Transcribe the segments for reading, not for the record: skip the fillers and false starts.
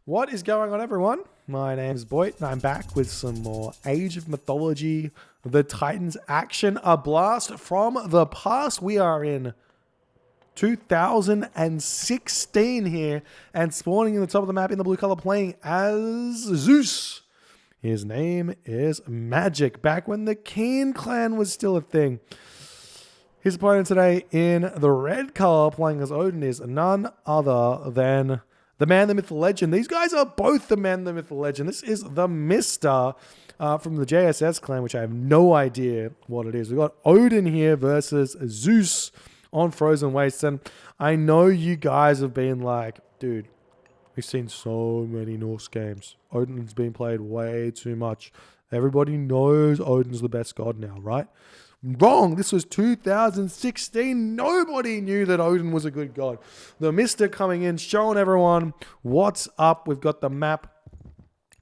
What is going on, everyone? My name's Boyd, and I'm back with some more Age of Mythology, the Titans action. A blast from the past. We are in 2016 here, and spawning in the top of the map in the blue color, playing as Zeus. His name is Magic, back when the Keen clan was still a thing. His opponent today in the red color, playing as Odin, is none other than the man, the myth, the legend. These guys are both the man, the myth, the legend. This is TheMista from the JSS clan, which I have no idea what it is. We've got Odin here versus Zeus on Frozen Wastes. And I know you guys have been like, dude, we've seen so many Norse games. Odin's been played way too much. Everybody knows Odin's the best god now, right? Wrong. This was 2016. Nobody knew that Odin was a good god. TheMista coming in, showing everyone what's up. We've got the map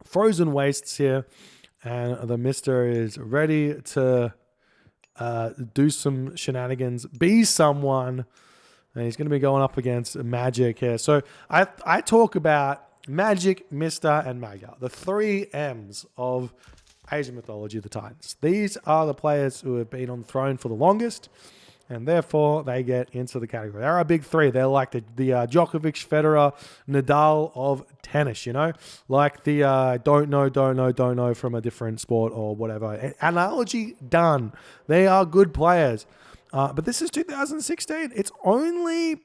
Frozen Wastes here, and TheMista is ready to do some shenanigans, be someone, and he's going to be going up against Magic here. So I talk about Magic, Mista, and Maga, the three M's of Asian mythology, the Titans. These are the players who have been on the throne for the longest, and therefore they get into the category. They're our big three. They're like the Djokovic, Federer, Nadal of tennis, you know? Like the don't know from a different sport or whatever. Analogy done. They are good players. But this is 2016. It's only,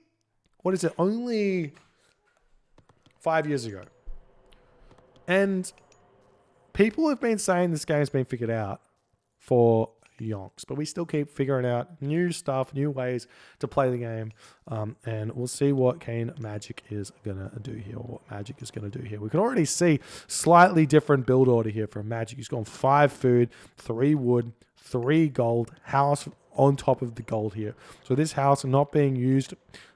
only 5 years ago. And people have been saying this game's been figured out for yonks, but we still keep figuring out new stuff, new ways to play the game, and we'll see what Kane Magic is going to do here, or what Magic is going to do here. We can already see slightly different build order here from Magic. He's gone 5 food, 3 wood, 3 gold, house on top of the gold here. So this house not being used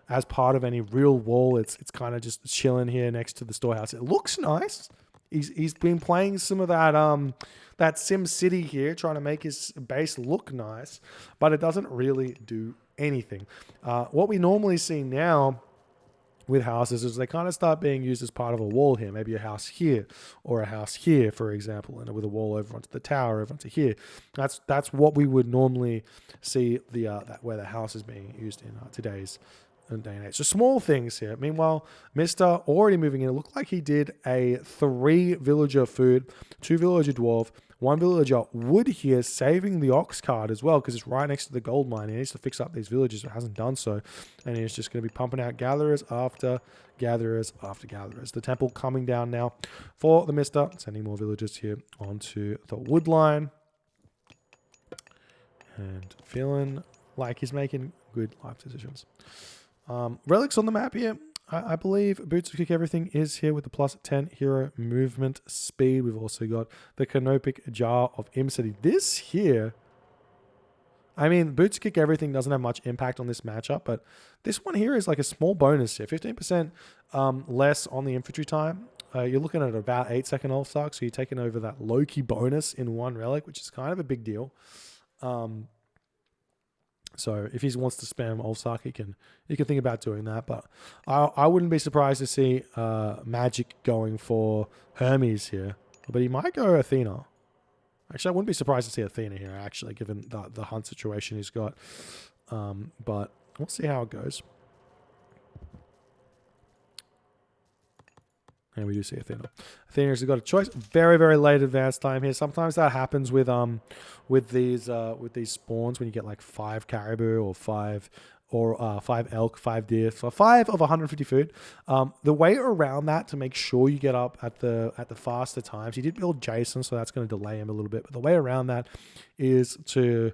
as part of any real wall. It's kind of just chilling here next to the storehouse. It looks nice. He's been playing some of that Sim City here, trying to make his base look nice, but it doesn't really do anything. What we normally see now with houses is they kind of start being used as part of a wall here, maybe a house here or a house here, for example, and with a wall over onto the tower, over onto here. That's what we would normally see where the house is being used in today's day and age. So small things here. Meanwhile, Mr. already moving in. It looked like he did a 3 villager food, 2 villager dwarf, 1 villager wood here, saving the ox cart as well, because it's right next to the gold mine. He needs to fix up these villages, but hasn't done so. And he's just going to be pumping out gatherers after gatherers after gatherers. The temple coming down now for TheMista, sending more villagers here onto the wood line. And feeling like he's making good life decisions. Relics on the map here. I believe Boots to Kick Everything is here with the plus 10 hero movement speed. We've also got the Canopic Jar of Imcity. This here, I mean, Boots to Kick Everything doesn't have much impact on this matchup, but this one here is like a small bonus here. 15% less on the infantry time. You're looking at about 8-second ult stock, so you're taking over that low-key bonus in one relic, which is kind of a big deal. So if he wants to spam Ulfsark, he can think about doing that. But I wouldn't be surprised to see Magic going for Hermes here. But he might go Athena. Actually, I wouldn't be surprised to see Athena here, actually, given the hunt situation he's got. But we'll see how it goes. And we do see Athena. Athena's got a choice. Very, very late advanced time here. Sometimes that happens with these spawns when you get like 5 caribou or 5 elk, 5 deer, so 5 of 150 food. The way around that to make sure you get up at the faster times. He did build Jason, so that's going to delay him a little bit. But the way around that is to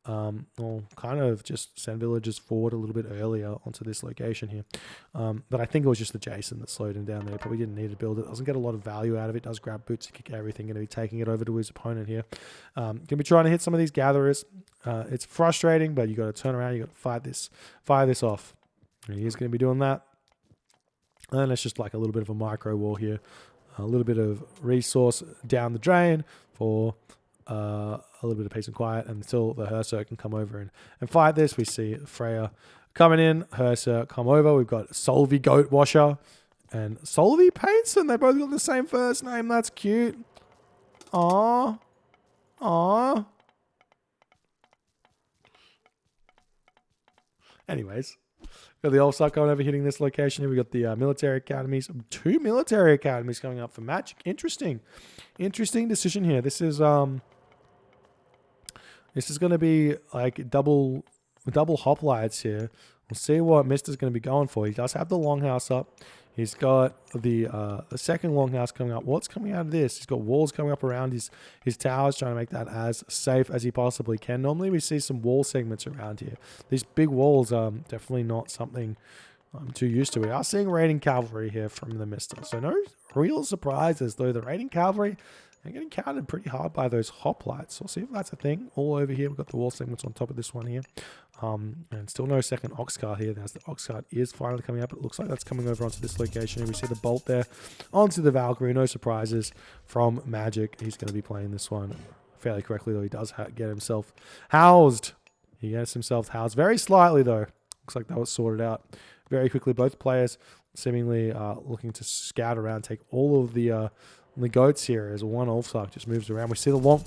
kind of just send villagers forward a little bit earlier onto this location here. But I think it was just the Jason that slowed him down there. Probably didn't need to build it. Doesn't get a lot of value out of it. Does grab Boots to Kick Everything. Going to be taking it over to his opponent here. Going to be trying to hit some of these gatherers. It's frustrating, but you got to turn around. You got to fire this off. And he's going to be doing that. And then it's just like a little bit of a micro war here. A little bit of resource down the drain for a little bit of peace and quiet until the Herser can come over and fight this. We see Freya coming in, Herser come over. We've got Solvi Goat Washer and Solvi Payson. They both got the same first name. That's cute. Aww. Aww. Anyways, got the All-Star coming over hitting this location here. We got the military academies. 2 military academies coming up for Magic. Interesting. Interesting decision here. This is going to be like double hoplites here. We'll see what Mister's going to be going for. He does have the longhouse up. He's got the second longhouse coming up. What's coming out of this? He's got walls coming up around his towers, trying to make that as safe as he possibly can. Normally we see some wall segments around here. These big walls are definitely not something I'm too used to. We are seeing raiding cavalry here from the Mister. So no real surprises, though. The raiding cavalry are getting counted pretty hard by those hoplites. We'll see if that's a thing. All over here, we've got the wall segments on top of this one here. And still no second ox cart here. As the ox cart is finally coming up. It looks like that's coming over onto this location. And we see the bolt there onto the Valkyrie. No surprises from Magic. He's going to be playing this one fairly correctly, though. He does get himself housed. He gets himself housed very slightly, though. Looks like that was sorted out very quickly. Both players seemingly looking to scout around, take all of the goats here as one Ulfsark just moves around. We see the long...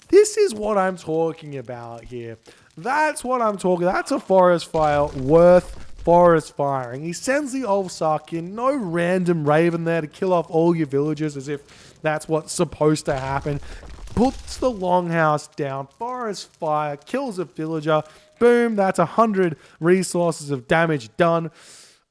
This is what I'm talking about here. That's what I'm talking. That's a forest fire worth forest firing. He sends the Ulfsark in. No random raven there to kill off all your villagers as if that's what's supposed to happen. Puts the longhouse down. Forest fire. Kills a villager. Boom. That's 100 resources of damage done.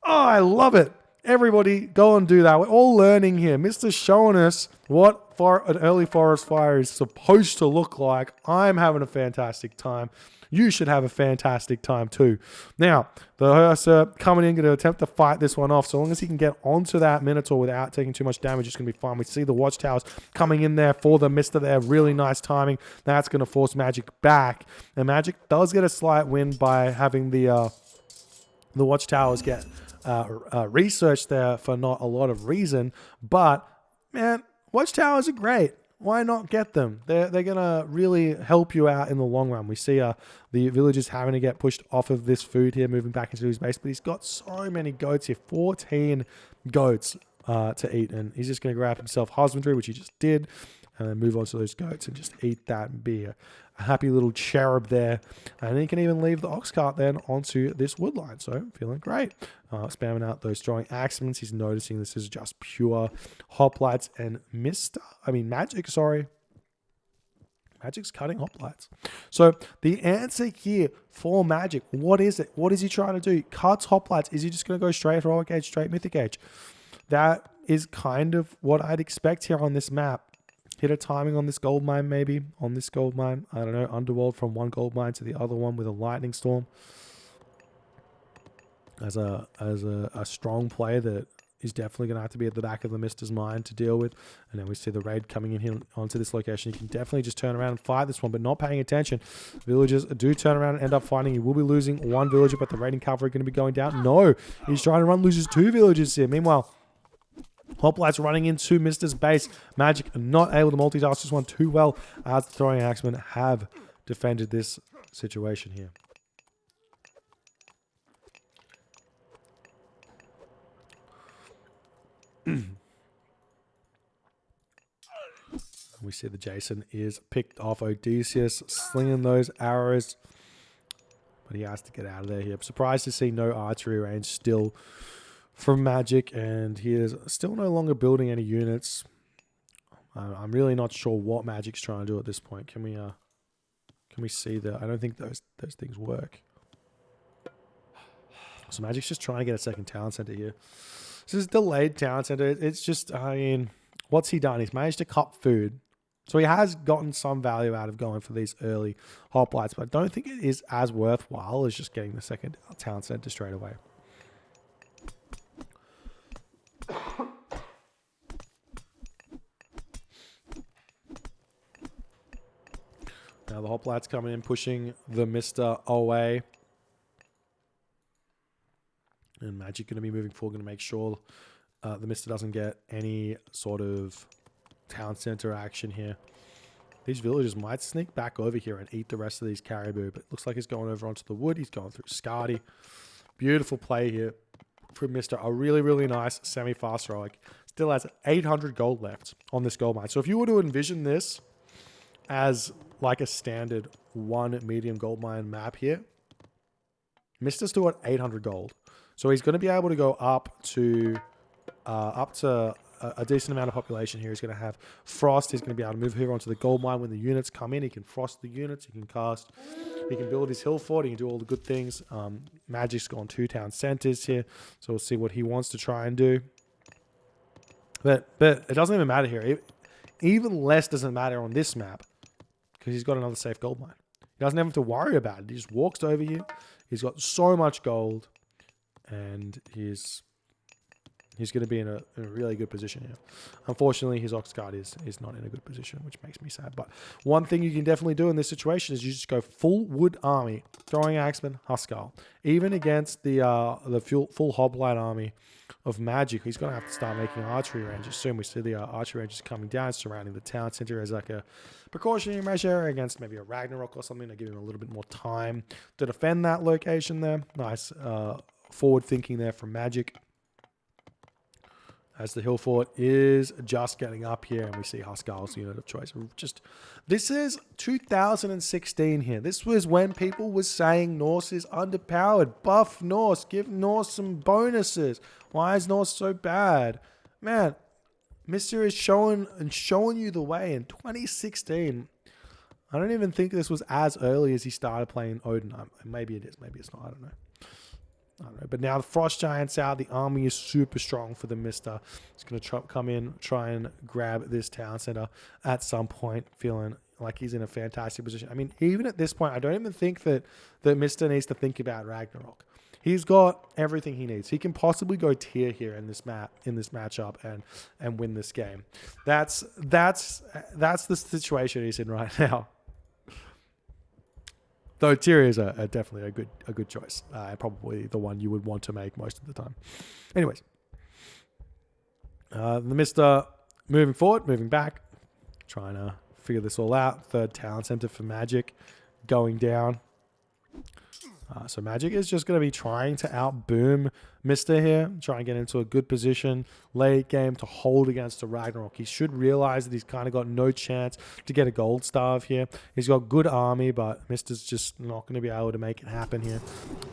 Oh, I love it. Everybody, go and do that. We're all learning here. Mister's showing us what an early forest fire is supposed to look like. I'm having a fantastic time. You should have a fantastic time too. Now, the Ursa coming in, going to attempt to fight this one off. So long as he can get onto that Minotaur without taking too much damage, it's going to be fine. We see the watchtowers coming in there for the Mister there. Really nice timing. That's going to force Magic back. And Magic does get a slight win by having the watchtowers get... research there for not a lot of reason, but man, watchtowers are great. Why not get them? They're gonna really help you out in the long run. We see the villagers having to get pushed off of this food here, moving back into his base, but he's got so many goats here, 14 goats to eat, and he's just gonna grab himself husbandry, which he just did, and then move on to those goats and just eat that and be a happy little cherub there. And then he can even leave the ox cart then onto this wood line. So feeling great. Spamming out those throwing axements. He's noticing this is just pure hoplites and Magic, sorry. Magic's cutting hoplites. So the answer here for Magic, what is it? What is he trying to do? Cuts hoplites. Is he just going to go straight heroic age, straight mythic age? That is kind of what I'd expect here on this map. Hit a timing on this gold mine, maybe. On this gold mine. I don't know. Underworld from one gold mine to the other one with a lightning storm. As a strong player that is definitely going to have to be at the back of the Mister's mind to deal with. And then we see the raid coming in here onto this location. You can definitely just turn around and fight this one, but not paying attention. Villagers do turn around and end up fighting. He will be losing one villager, but the raiding cavalry going to be going down. No, he's trying to loses 2 villagers here. Meanwhile, hoplites running into Mister's base. Magic not able to multitask this one too well as the throwing axemen have defended this situation here. We see the Jason is picked off Odysseus, slinging those arrows. But he has to get out of there here. I'm surprised to see no archery range still from Magic, and he is still no longer building any units. I'm really not sure what Magic's trying to do at this point. Can we see that? I don't think those things work. So Magic's just trying to get a second town center here. This is delayed town center. It's just, I mean, what's he done? He's managed to cut food. So he has gotten some value out of going for these early hoplites, but I don't think it is as worthwhile as just getting the second town center straight away. Now the hoplites coming in, pushing the Mister away. And Magic going to be moving forward, going to make sure the Mister doesn't get any sort of town center action here. These villagers might sneak back over here and eat the rest of these caribou, but it looks like he's going over onto the wood. He's going through Scardy. Beautiful play here from Mr. A really, really nice semi-fast heroic. Still has 800 gold left on this gold mine. So if you were to envision this as like a standard 1 medium gold mine map here, Mr. still at 800 gold. So he's going to be able to go up to a decent amount of population here. He's going to have frost. He's going to be able to move here onto the gold mine when the units come in. He can frost the units. He can cast. He can build his hill fort. He can do all the good things. Magic's gone 2 town centers here, so we'll see what he wants to try and do. But it doesn't even matter here. Even less doesn't matter on this map because he's got another safe gold mine. He doesn't have to worry about it. He just walks over here. He's got so much gold, and he's going to be in a really good position here. Unfortunately, his Ox Guard is not in a good position, which makes me sad. But one thing you can definitely do in this situation is you just go full wood army, throwing axeman, Huskar. Even against the full hoplite army of Magic, he's going to have to start making archery ranges soon. We see the archery ranges coming down, surrounding the town center as like a precautionary measure against maybe a Ragnarok or something to give him a little bit more time to defend that location there. Nice forward thinking there from Magic. As the hill fort is just getting up here, and we see Huskarl's unit of choice. This is 2016 here. This was when people were saying Norse is underpowered. Buff Norse, give Norse some bonuses. Why is Norse so bad? Man, Mr. is showing you the way in 2016. I don't even think this was as early as he started playing Odin. Maybe it is, maybe it's not. I don't know. But now the Frost Giant's out. The army is super strong for the Mista. He's going to come in, try and grab this town center at some point, feeling like he's in a fantastic position. I mean, even at this point, I don't even think that Mista needs to think about Ragnarok. He's got everything he needs. He can possibly go tier here in this matchup and win this game. That's the situation he's in right now. Though tier is definitely a good choice. Probably the one you would want to make most of the time. Anyways, the Mista moving forward, moving back, trying to figure this all out. Third talent center for Magic going down. So Magic is just going to be trying to outboom Mista here, try and get into a good position late game to hold against the Ragnarok. He should realize that he's kind of got no chance to get a gold star here. He's got good army, but Mista's just not going to be able to make it happen here.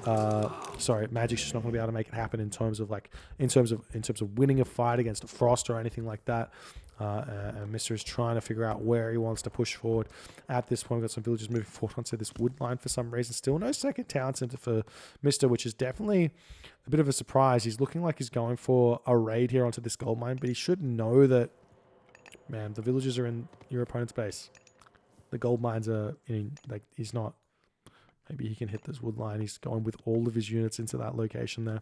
Magic's just not going to be able to make it happen in terms of winning a fight against a Frost or anything like that. And Mr. is trying to figure out where he wants to push forward. At this point, we've got some villagers moving forward onto this wood line for some reason. Still no second town center for Mr., which is definitely a bit of a surprise. He's looking like he's going for a raid here onto this gold mine, but he should know that, man, the villagers are in your opponent's base. The gold mines are in, like, he's not. Maybe he can hit this wood line. He's going with all of his units into that location there.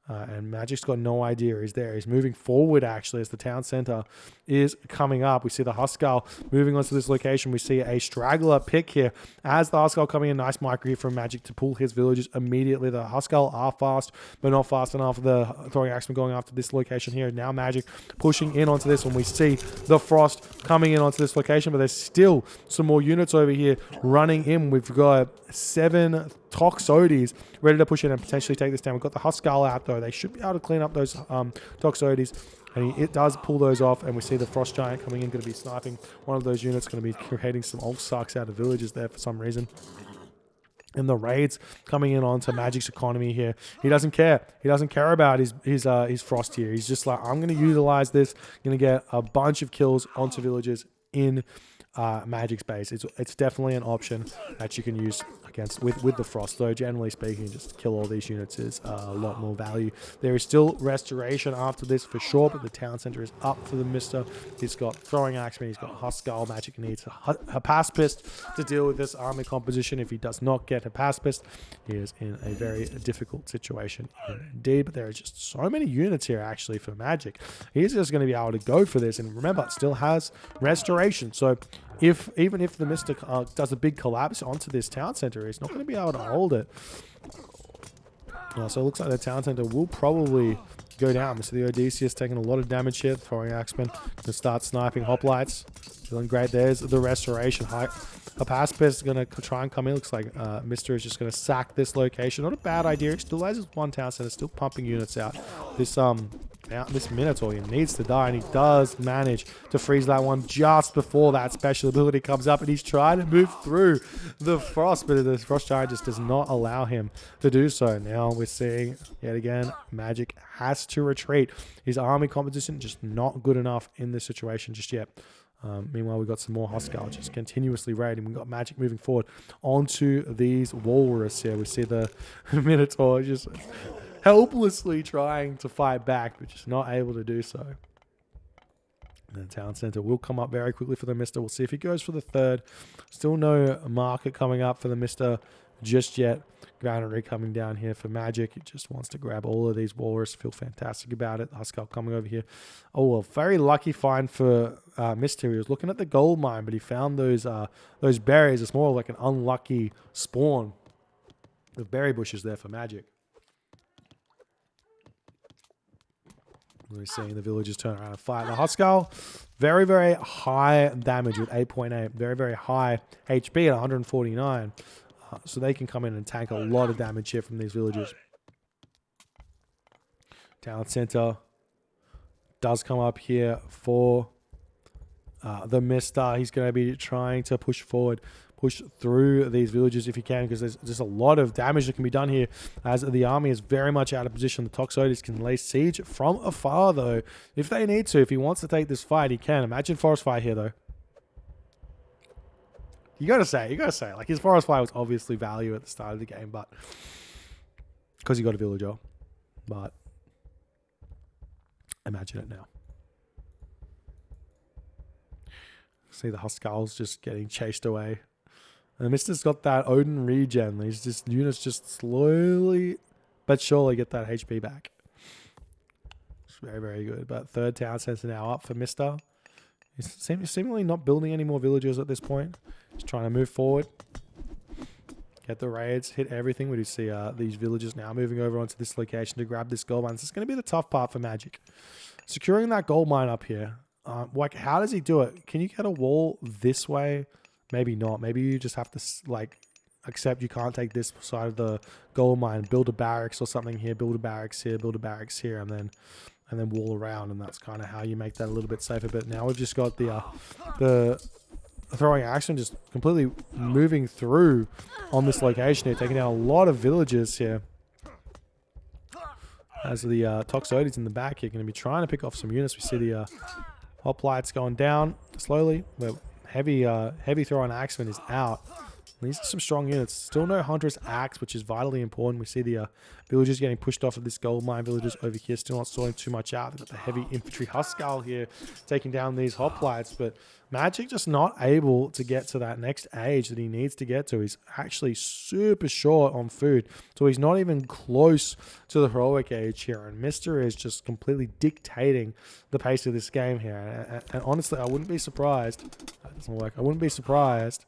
And Magic's got no idea he's there. He's moving forward, actually, as the town center is coming up. We see the Huskar moving onto this location. We see a straggler pick here. As the Huskar coming in, nice micro here from Magic to pull his villagers immediately. The Huskar are fast, but not fast enough. The throwing axeman going after this location here. Now Magic pushing in onto this one. We see the Frost coming in onto this location, but there's still some more units over here running in. We've got 7 Toxotes ready to push in and potentially take this down. We've got the Huskar out though. They should be able to clean up those Toxotes, and it does pull those off. And we see the Frost Giant coming in, going to be sniping one of those units, going to be creating some ult sucks out of villages there for some reason. And the raids coming in onto Magic's economy here. He doesn't care. He doesn't care about his Frost here. He's just like, I'm going to utilize this. I'm going to get a bunch of kills onto villages in Magic's base. It's definitely an option that you can use against with the Frost, though generally speaking, just kill all these units is a lot more value. There is still restoration after this for sure, but the town center is up for the Mista. He's got throwing axeman, he's got Huskar. Magic needs a Hapaspist to deal with this army composition. If he does not get Hapaspist, he is in a very difficult situation indeed. But there are just so many units here actually for Magic. He's just going to be able to go for this, and remember, it still has restoration. So even if the Mythic does a big collapse onto this town center, he's not going to be able to hold it. So it looks like the town center will probably go down. So the Odysseus taking a lot of damage here. Throwing Axeman to start sniping hoplites. Feeling great. There's the restoration. Hapaspis is going to try and come in. Looks like Mr. is just going to sack this location. Not a bad idea. It still has his one town center. Still pumping units out. This Minotaur, he needs to die, and he does manage to freeze that one just before that special ability comes up, and he's trying to move through the Frost, but the Frost Giant just does not allow him to do so. Now we're seeing, yet again, Magic has to retreat. His army composition just not good enough in this situation just yet. Meanwhile, we've got some more Huskarl just continuously raiding. We've got Magic moving forward onto these Walrus here. We see the Minotaur just helplessly trying to fight back, but just not able to do so. And the town center will come up very quickly for the Mista. We'll see if he goes for the third. Still no market coming up for the Mista just yet. Granary coming down here for Magic. He just wants to grab all of these Walrus. Feel fantastic about it. Huskarl coming over here. Oh, well, very lucky find for Mista. He was looking at the gold mine, but he found those berries. It's more like an unlucky spawn of berry bushes there for Magic. We're seeing the villagers turn around and fight. The Huskarl, very, very high damage with 8.8. Very, very high HP at 149. So they can come in and tank a lot of damage here from these villagers. Town center does come up here for the Mista. He's going to be trying to push forward, push through these villages if he can, because there's just a lot of damage that can be done here as the army is very much out of position. The Toxotes can lay siege from afar, though, if they need to. If he wants to take this fight, he can. Imagine forest fire here, though. You gotta say, like, his forest fire was obviously value at the start of the game, but because he got a villager. But imagine it now. See the Huskarls just getting chased away. And Mister's got that Odin regen. These just units just slowly but surely get that HP back. It's very, very good. But third town center now up for Mister. He's seemingly not building any more villagers at this point. Just trying to move forward. Get the raids, hit everything. We do see these villagers now moving over onto this location to grab this gold mine. This is going to be the tough part for Magic. Securing that gold mine up here. Like, how does he do it? Can you get a wall this way? Maybe not. Maybe you just have to, like, accept you can't take this side of the gold mine. Build a barracks or something here. Build a barracks here. Build a barracks here. And then wall around. And that's kind of how you make that a little bit safer. But now we've just got the throwing action just completely moving through on this location here. Taking down a lot of villages here. As the Toxotes in the back here going to be trying to pick off some units. We see the hoplites going down slowly. But heavy throw on Axeman is out. These are some strong units. Still no Hunter's Axe, which is vitally important. We see the villagers getting pushed off of this gold mine. Villagers over here still not sorting too much out. They've got the heavy infantry Huskarl here taking down these hoplites. But Magic just not able to get to that next age that he needs to get to. He's actually super short on food. So he's not even close to the heroic age here. And Mr. is just completely dictating the pace of this game here. And honestly, I wouldn't be surprised. That doesn't work. I wouldn't be surprised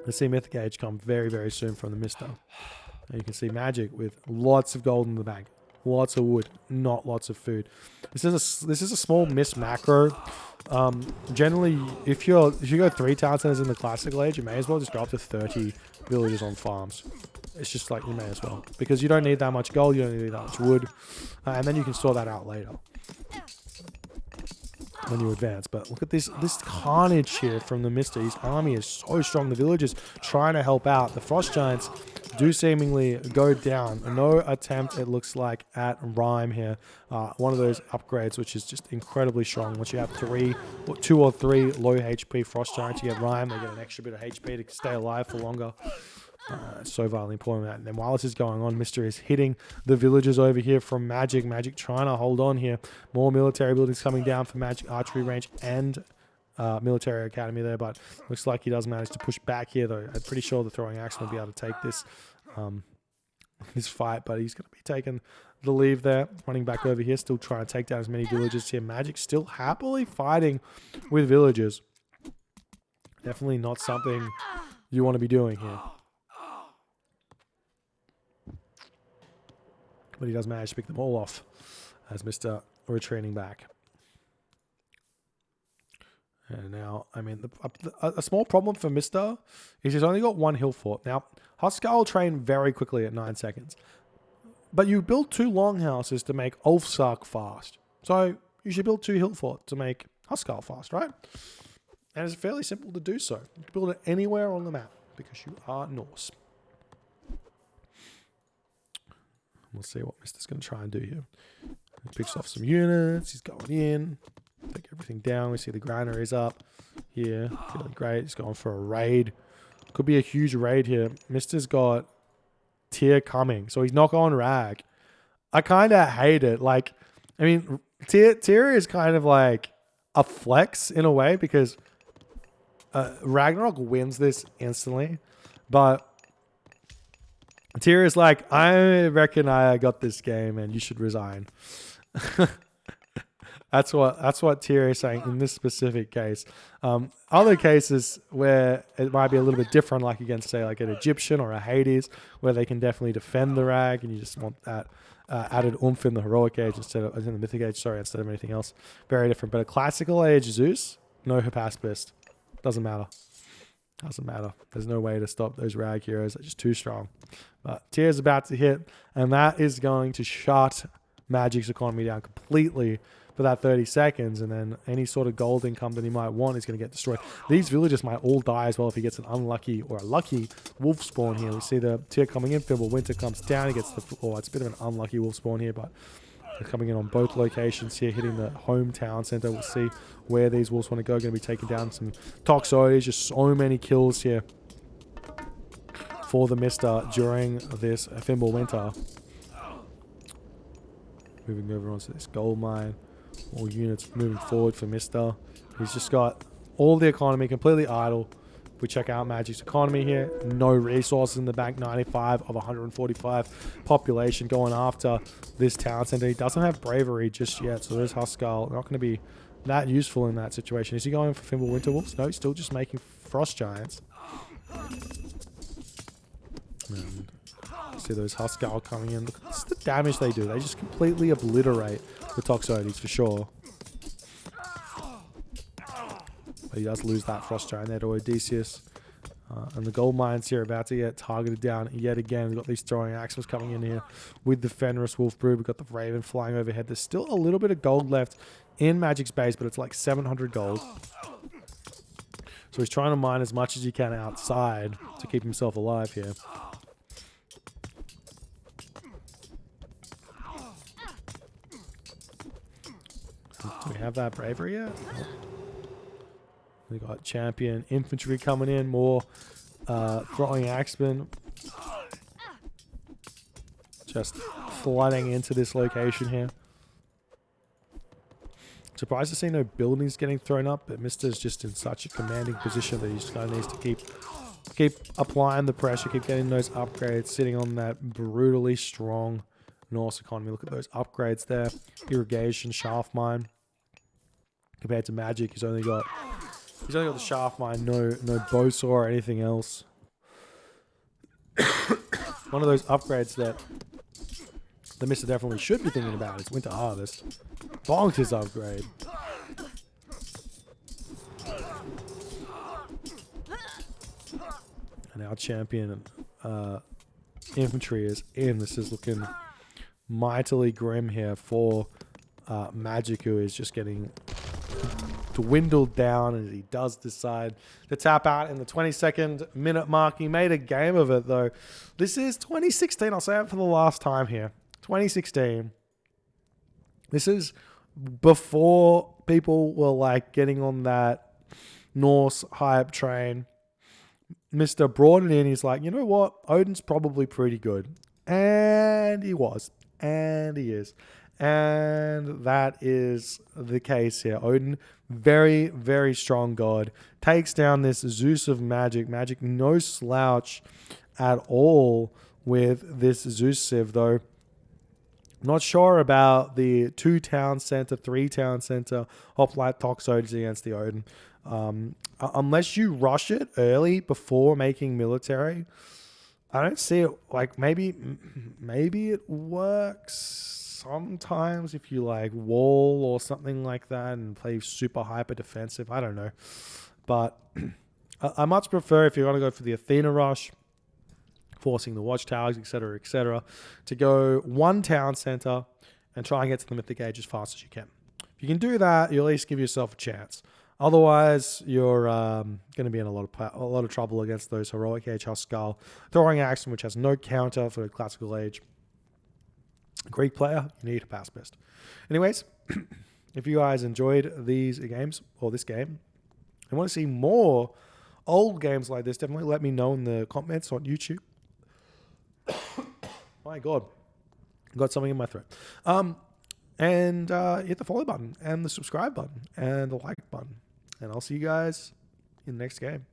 to see Mythic Age come very, very soon from the Mista. And you can see Magic with lots of gold in the bank, lots of wood, not lots of food. This is a small miss macro. Generally, if you go 3 town centers in the classical age, you may as well just go up to 30 villages on farms. It's just like you may as well, because you don't need that much gold, you don't need that much wood, and then you can sort that out later when you advance. But look at this carnage here from the Mista. His army is so strong. The villagers trying to help out. The Frost Giants do seemingly go down. No attempt, it looks like, at Rhyme here. One of those upgrades, which is just incredibly strong. Once you have 2 or 3 low HP Frost Giants, you get Rhyme. They get an extra bit of HP to stay alive for longer. So vitally important. And then while this is going on, Mr. is hitting the villagers over here from Magic. Magic trying to hold on here. More military buildings coming down for Magic archery range and military academy there, but looks like he does manage to push back here, though. I'm pretty sure the throwing axe will be able to take this fight, but he's going to be taking the leave there, running back over here, still trying to take down as many villagers here. Magic still happily fighting with villagers. Definitely not something you want to be doing here. But he does manage to pick them all off as Mr. retreating back. And now, I mean, a small problem for Mr. is he's only got one hill fort. Now, Huskar will train very quickly at 9 seconds. But you build 2 longhouses to make Ulfsark fast. So you should build 2 hill forts to make Huskar fast, right? And it's fairly simple to do so. You can build it anywhere on the map because you are Norse. We'll see what Mr.'s going to try and do here. He picks off some units. He's going in. Take everything down. We see the granary is up here. Feeling great. He's going for a raid. Could be a huge raid here. Mr.'s got tier coming. So he's not going rag. I kind of hate it. Like, I mean, tier is kind of like a flex in a way because Ragnarok wins this instantly. But tier is like, I reckon I got this game and you should resign. That's what tier is saying in this specific case. Other cases where it might be a little bit different, like against, say, like an Egyptian or a Hades, where they can definitely defend the rag, and you just want that added oomph in the heroic age instead of in the mythic age. Sorry, instead of anything else. Very different. But a classical age Zeus, no Hypaspist. Doesn't matter. Doesn't matter. There's no way to stop those rag heroes. They're just too strong. But tier is about to hit, and that is going to shut Magic's economy down completely for that 30 seconds, and then any sort of gold income that he might want is going to get destroyed. These villagers might all die as well if he gets an unlucky or a lucky wolf spawn here. We see the tier coming in. Fimble Winter comes down. He gets the... Oh, it's a bit of an unlucky wolf spawn here, but they're coming in on both locations here, hitting the hometown center. We'll see where these wolves want to go. Going to be taking down some Toxoides. Just so many kills here for the Mista during this Fimble Winter. Moving over onto this gold mine. All units moving forward for Mr. He's just got all the economy completely idle. If we check out Magic's economy here, no resources in the bank, 95 of 145 population going after this town center. He doesn't have bravery just yet, so there's Huskar. Not going to be that useful in that situation. Is he going for Fimble Winter Wolves? No, he's still just making Frost Giants. And see those Huskar coming in. Look at the damage they do. They just completely obliterate the Toxoides for sure. But he does lose that Frost Giant there to Odysseus. And the gold mines here are about to get targeted down yet again. We've got these throwing axes coming in here with the Fenris Wolf Brood. We've got the Raven flying overhead. There's still a little bit of gold left in Magic's base, but it's like 700 gold. So he's trying to mine as much as he can outside to keep himself alive here. Do we have that bravery yet? We got champion infantry coming in, more throwing axemen. Just flooding into this location here. Surprised to see no buildings getting thrown up, but Mister's just in such a commanding position that he just kind of needs to keep applying the pressure, keep getting those upgrades, sitting on that brutally strong Norse economy. Look at those upgrades there. Irrigation, shaft mine. Compared to Magic, he's only got the shaft mine, no bow saw or anything else. One of those upgrades that the Mister definitely should be thinking about is Winter Harvest. Bonked his upgrade. And our champion infantry is in. This is looking mightily grim here for Magic, who is just getting dwindled down as he does decide to tap out in the 22nd minute mark. He made a game of it, though. This is 2016. I'll say it for the last time here. 2016. This is before people were like getting on that Norse hype train. Mr. brought it in. He's like, you know what? Odin's probably pretty good. And he was. And he is. And that is the case here. Odin, very, very strong god. Takes down this Zeus of Magic. Magic, no slouch at all with this Zeus Civ, though. Not sure about the 2-town center, 3-town center Hoplite Toxoides against the Odin. Unless you rush it early before making military, I don't see it. Like maybe it works sometimes if you like wall or something like that and play super hyper defensive. I don't know, but I much prefer if you're gonna go for the Athena rush, forcing the watchtowers, etc., to go one town center and try and get to the Mythic Age as fast as you can. If you can do that, you at least give yourself a chance. Otherwise, you're going to be in a lot of trouble against those Heroic Age Huskal throwing action, which has no counter for the Classical Age. Greek player, you need a pass mist. Anyways, if you guys enjoyed these games or this game and want to see more old games like this, definitely let me know in the comments on YouTube. My God, got something in my throat. And hit the follow button and the subscribe button and the like button. And I'll see you guys in the next game.